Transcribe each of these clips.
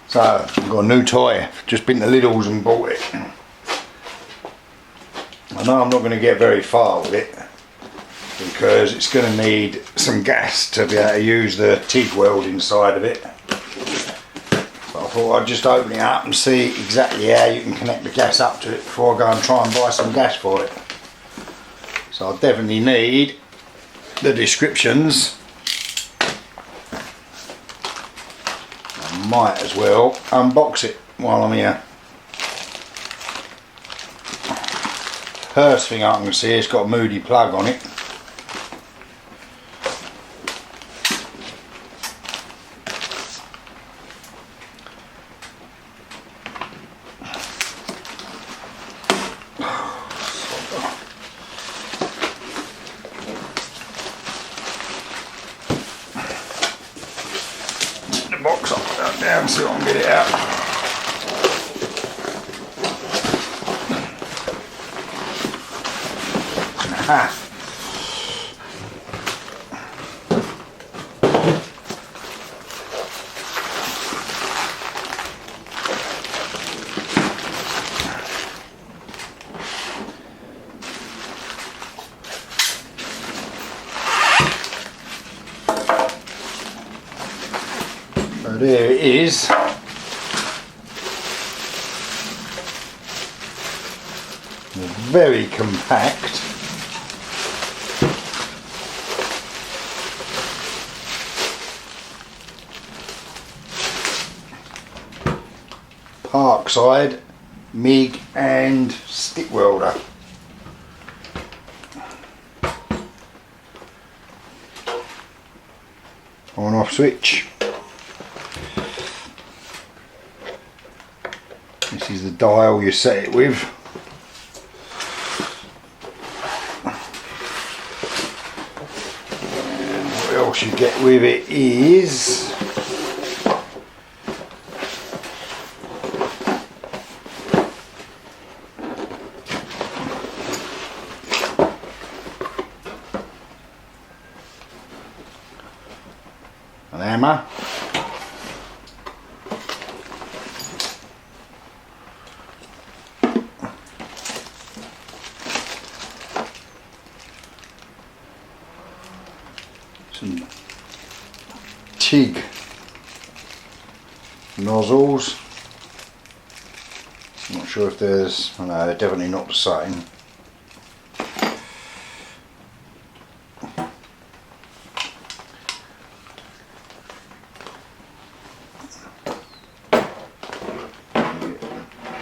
So I've got a new toy, just been to Lidl's and bought it. I know I'm not going to get very far with it because it's going to need some gas to be able to use the TIG welding side of it. But I thought I'd just open it up and see exactly how you can connect the gas up to it before I go and try and buy some gas for it. So I definitely need the descriptions. Might as well unbox it while I'm here. First thing I can see, it's got a moody plug on it. The box up, down so I can get it out. Aha. So there it is. Very compact. Parkside, MIG and stick welder. On off switch. This is the dial you set it with. And what else you get with it is an hammer, some TIG nozzles. I'm not sure if there's, oh no, they're definitely not the same.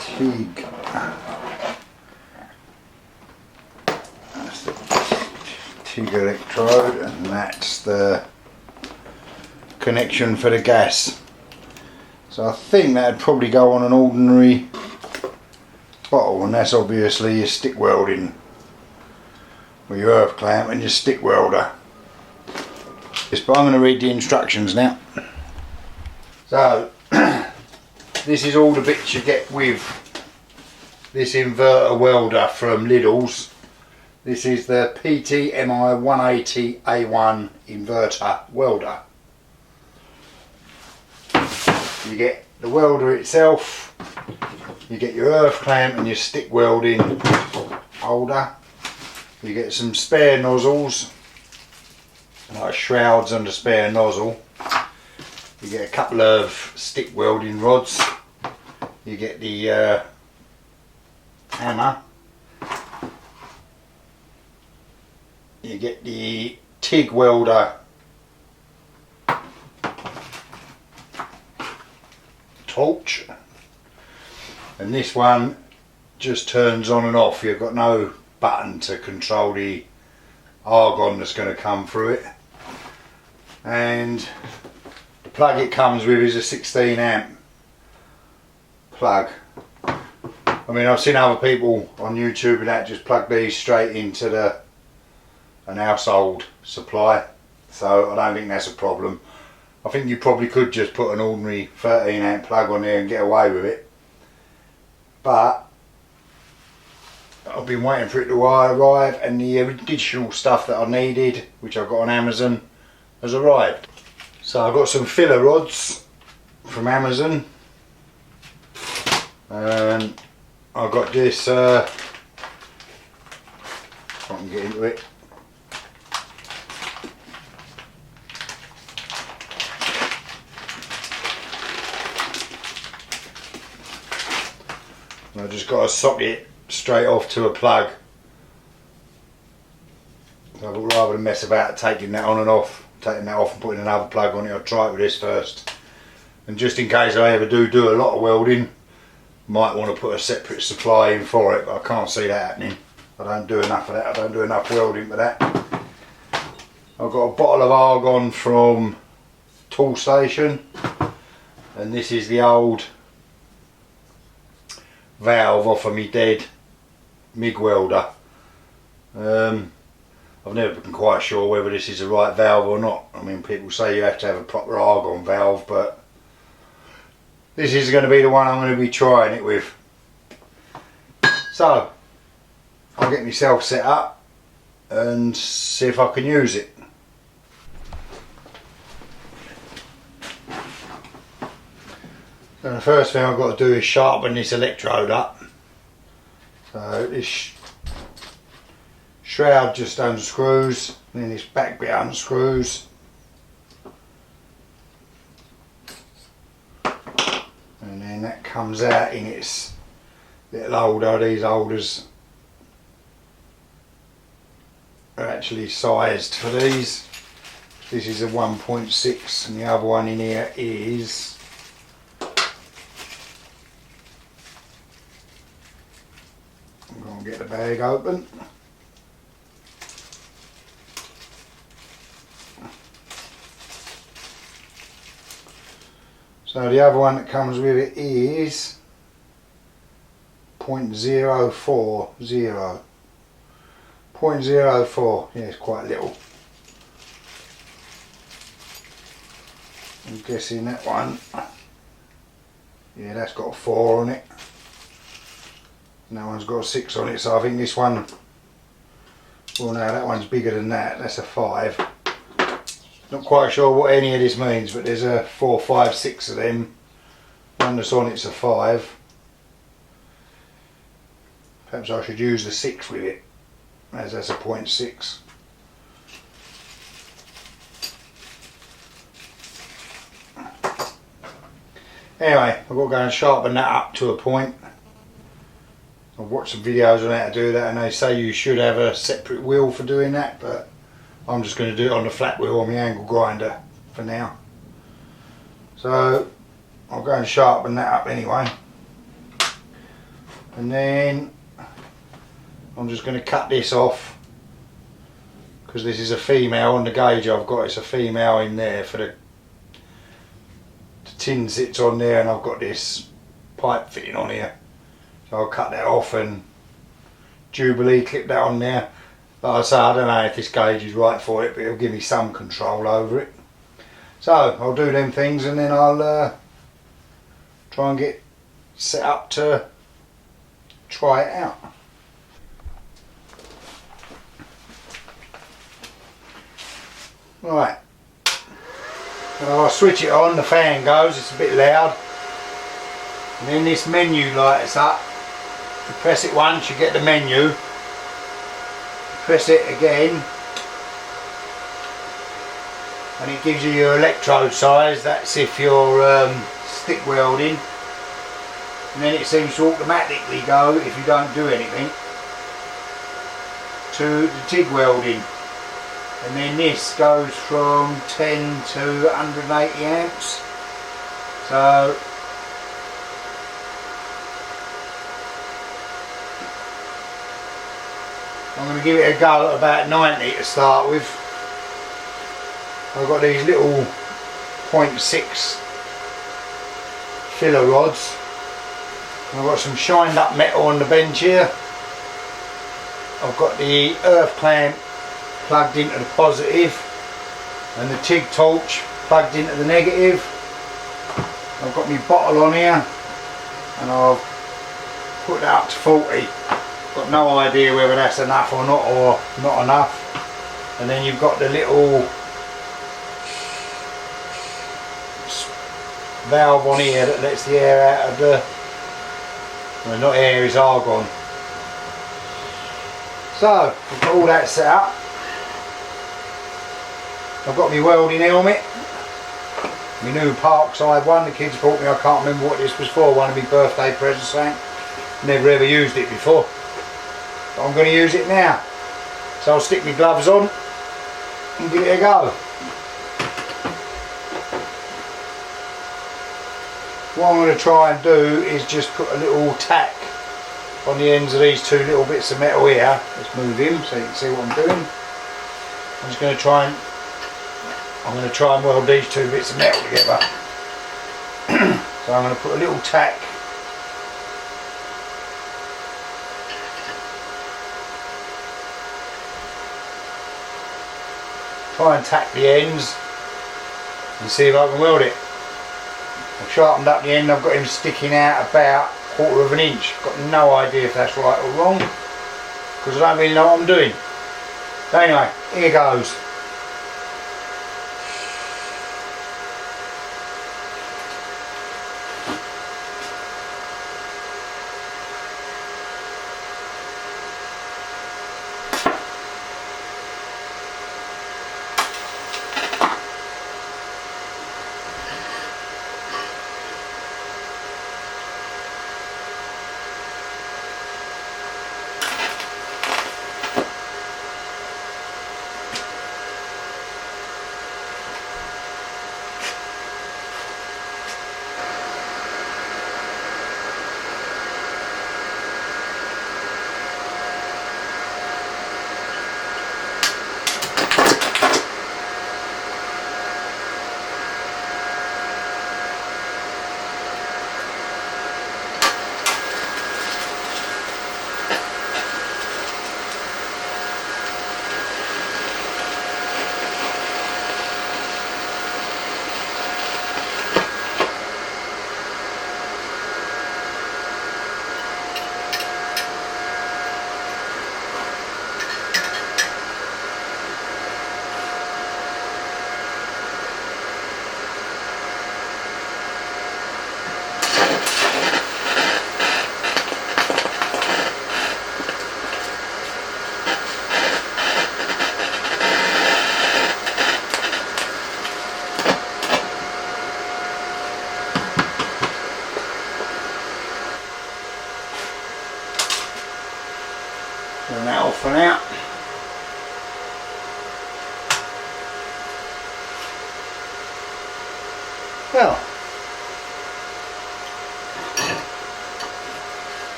TIG. That's the TIG electrode, and that's the connection for the gas. So I think that'd probably go on an ordinary bottle, and that's obviously your stick welding with your earth clamp and your stick welder. Yes, but I'm going to read the instructions now. So this is all the bits you get with this inverter welder from Lidl's. This is the PTMI 180A1 inverter welder. You get the welder itself, you get your earth clamp and your stick welding holder, you get some spare nozzles, like shrouds and a spare nozzle, you get a couple of stick welding rods, you get the hammer, you get the TIG welder torch, and this one just turns on and off. You've got no button to control the argon that's going to come through it, and the plug it comes with is a 16 amp plug. I mean, I've seen other people on YouTube that just plug these straight into an household supply, so I don't think that's a problem. I think you probably could just put an ordinary 13 amp plug on there and get away with it, but I've been waiting for it to arrive, and the additional stuff that I needed, which I got on Amazon, has arrived. So I've got some filler rods from Amazon. And I've got this, if I can get into it. And I've just got a socket straight off to a plug. So rather than mess about taking that on and off, taking that off and putting another plug on it, I'll try it with this first. And just in case I ever do a lot of welding, might want to put a separate supply in for it, but I can't see that happening. I don't do enough of that, I don't do enough welding for that. I've got a bottle of argon from Tool Station, and this is the old valve off of me dead MIG welder. I've never been quite sure whether this is the right valve or not. I mean, people say you have to have a proper argon valve, but this is going to be the one I'm going to be trying it with. So I'll get myself set up and see if I can use it. So the first thing I've got to do is sharpen this electrode up. So this shroud just unscrews, and then this back bit unscrews. And then that comes out in its little holder. These holders are actually sized for these. This is a 1.6 and the other one in here is I'm going to get the bag open. So the other one that comes with it is 0.040. 0.04, yeah, it's quite little. I'm guessing that one, yeah, that's got a 4 on it. And that one's got a 6 on it, so I think this one, well no, that one's bigger than that, that's a 5. Not quite sure what any of this means, but there's a 4, 5, 6 of them. One that's on it's a 5. Perhaps I should use the 6 with it, as that's a 0.6. Anyway, I've got to go and sharpen that up to a point. I've watched some videos on how to do that, and they say you should have a separate wheel for doing that, but I'm just going to do it on the flat wheel on my angle grinder for now. So I'll go and sharpen that up anyway. And then I'm just going to cut this off, because this is a female on the gauge I've got. It's a female in there for the tin sits on there, and I've got this pipe fitting on here. So I'll cut that off and Jubilee clip that on there. Like I say, I don't know if this gauge is right for it, but it'll give me some control over it. So I'll do them things, and then I'll try and get set up to try it out. Right, I'll switch it on, the fan goes, it's a bit loud, and then this menu lights up. You press it once, you get the menu. Press it again and it gives you your electrode size. That's if you're stick welding, and then it seems to automatically go, if you don't do anything, to the TIG welding, and then this goes from 10 to 180 amps. So I'm going to give it a go at about 90 to start with. I've got these little 0.6 filler rods. I've got some shined up metal on the bench here. I've got the earth clamp plugged into the positive and the TIG torch plugged into the negative. I've got my bottle on here and I've put that up to 40. Got no idea whether that's enough or not enough. And then you've got the little valve on here that lets the air out of the Well, not air, it's argon. So, I've got all that set up. I've got my welding helmet. My new Parkside one, the kids bought me, I can't remember what this was for, one of my birthday presents, never ever used it before. But I'm going to use it now. So I'll stick my gloves on and give it a go. What I'm going to try and do is just put a little tack on the ends of these two little bits of metal here. Let's move him so you can see what I'm doing. I'm just going to try and weld these two bits of metal together. So I'm going to put a little tack try and tack the ends and see if I can weld it. I've sharpened up the end, I've got him sticking out about 1/4 of an inch. Got no idea if that's right or wrong because I don't really know what I'm doing. So anyway, here goes. Turn that off for now. Well,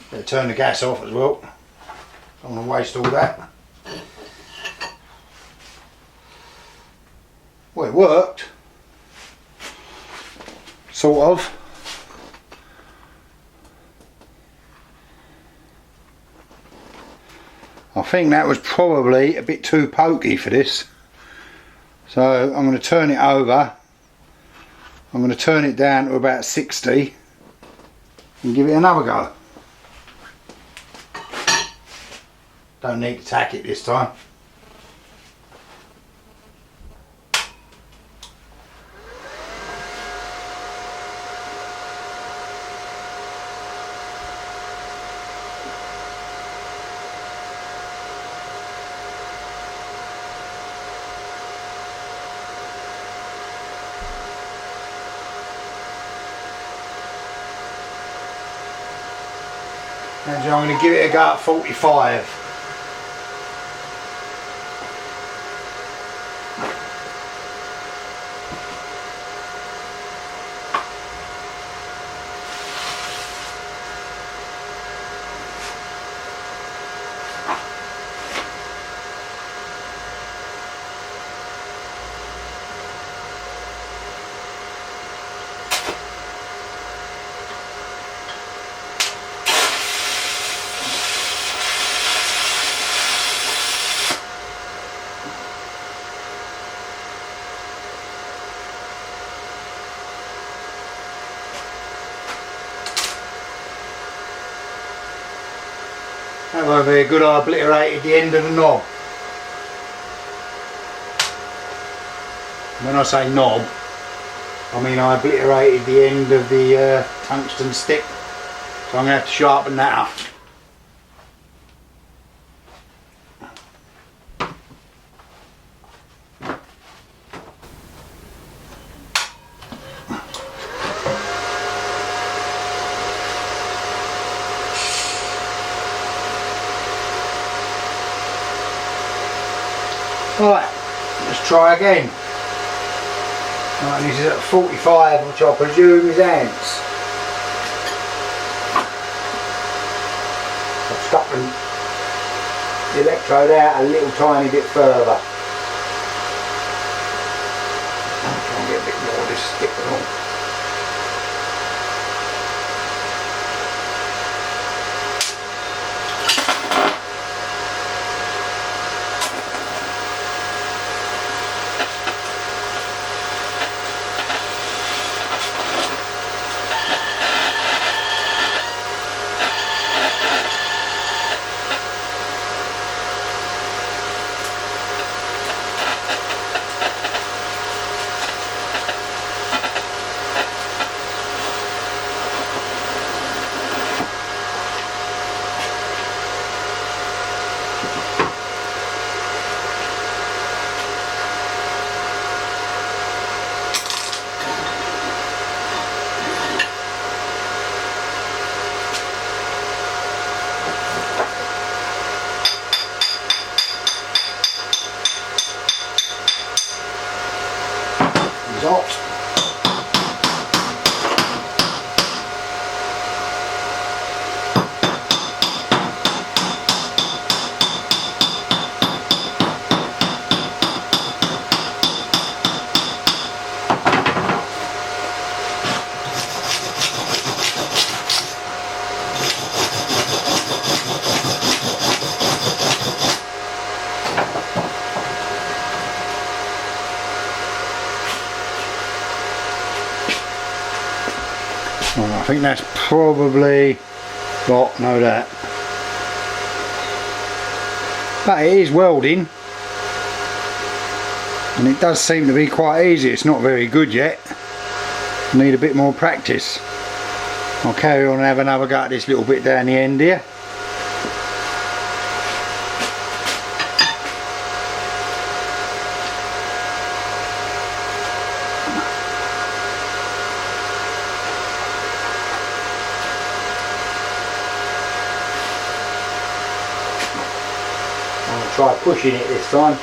better turn the gas off as well. Don't want to waste all that. Well, it worked. Sort of. I think that was probably a bit too pokey for this. So I'm going to turn it over. I'm going to turn it down to about 60 and give it another go. Don't need to tack it this time. And I'm going to give it a go at 45. That won't be a good, I obliterated the end of the knob. When I say knob, I mean I obliterated the end of the tungsten stick, so I'm going to have to sharpen that up. Right, let's try again. Right, and this is at 45, which I presume is amps. I've stuck the electrode out a little tiny bit further. I'll try and get a bit more of this stick along. Hot. I think that's probably got no that. But it is welding, and it does seem to be quite easy. It's not very good yet. Need a bit more practice. I'll carry on and have another go at this little bit down the end here. Try pushing it this time.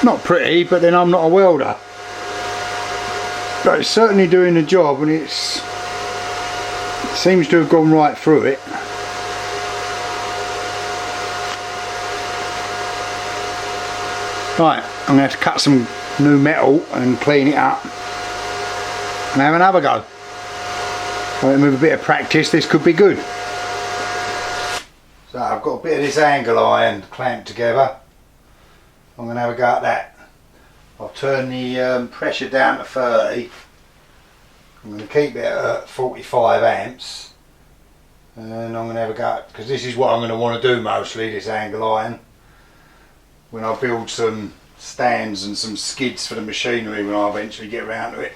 Not pretty, but then I'm not a welder. But it's certainly doing the job, and it seems to have gone right through it. Right, I'm going to have to cut some new metal and clean it up and have another go. With a bit of practice, this could be good. So I've got a bit of this angle iron clamped together. I'm going to have a go at that. I'll turn the pressure down to 30. I'm going to keep it at 45 amps. And I'm going to have a go, because this is what I'm going to want to do mostly, this angle iron. When I build some stands and some skids for the machinery when I eventually get around to it.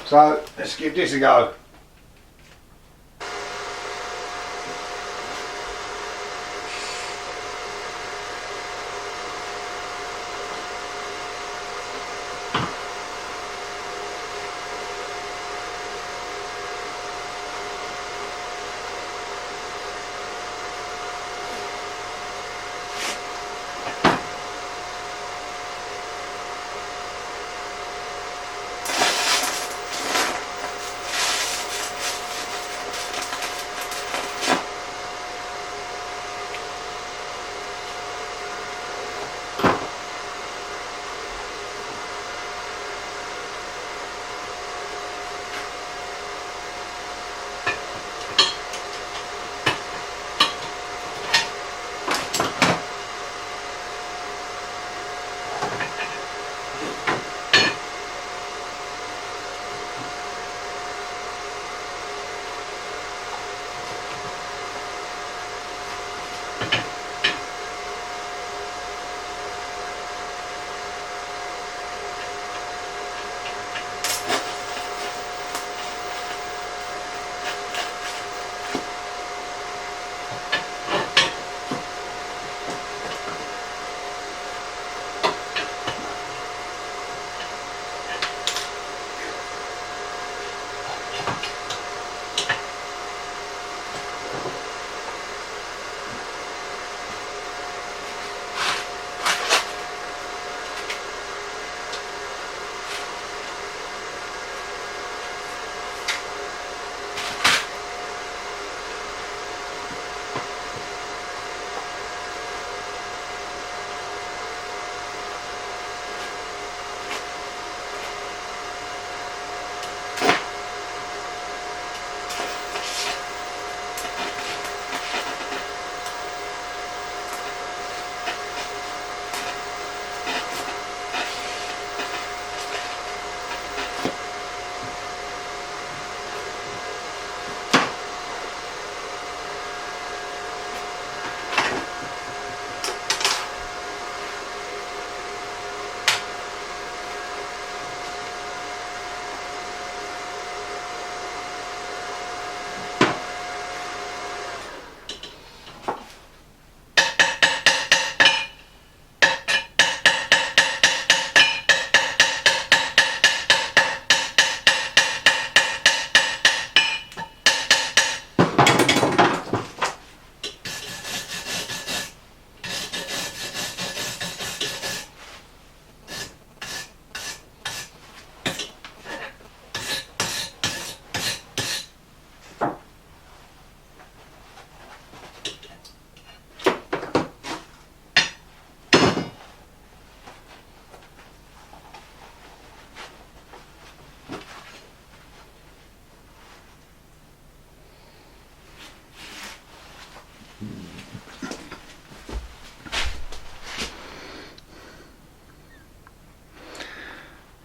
So let's give this a go.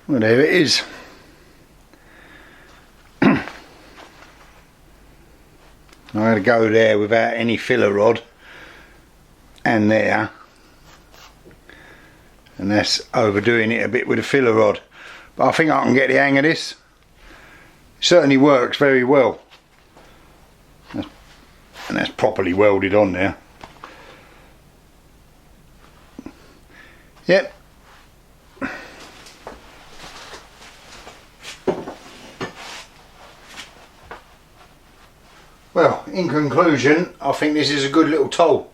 Well, there it is. I had to go there without any filler rod, and there, and that's overdoing it a bit with a filler rod, but I think I can get the hang of this. It certainly works very well, and that's properly welded on there. Yep. Well, in conclusion, I think this is a good little tool.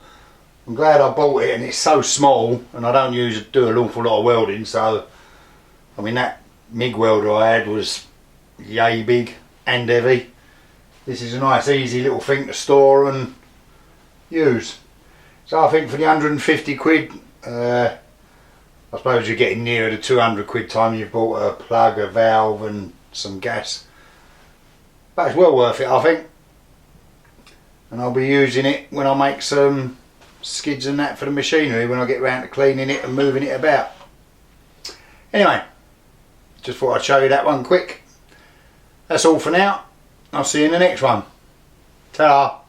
I'm glad I bought it, and it's so small, and I don't do an awful lot of welding, so I mean that MIG welder I had was yay big and heavy. This is a nice easy little thing to store and use. So I think for the 150 quid, I suppose you're getting nearer the 200 quid time you've bought a plug, a valve and some gas. But it's well worth it, I think. And I'll be using it when I make some skids and that for the machinery, when I get round to cleaning it and moving it about. Anyway, just thought I'd show you that one quick. That's all for now. I'll see you in the next one. Ta-ra.